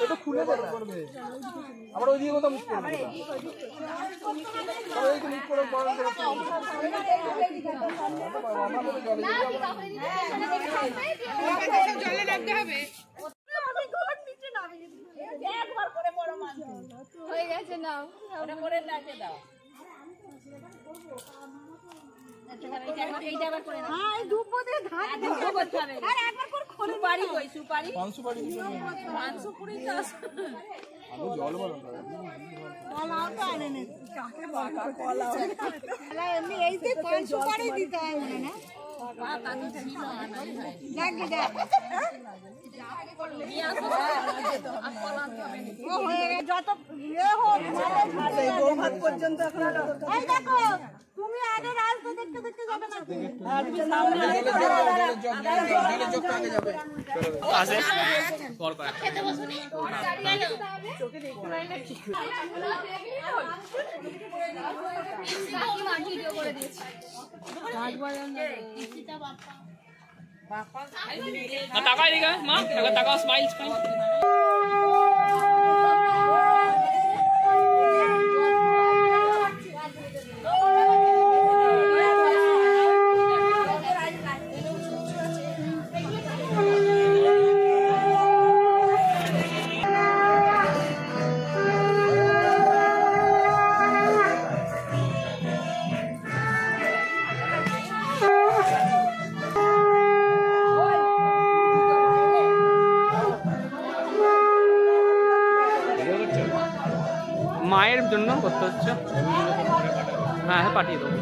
একটু খুলে করবে আবার ওইদিকে কোথাও মিস করবে জলে রাখতে হবে হয়ে গেছে না করে রাখে দাও যত পর্যন্ত তুমি আগে রাস্তা দেখতে দেখতে যাবে না খেতে বসুনি ভিডিও করে দিয়েছি তাকাই দিকে মা তাকাও স্মাইল স্মাইল মায়ের জন্য করতে হচ্ছে হ্যাঁ হ্যাঁ পাঠিয়ে দেবো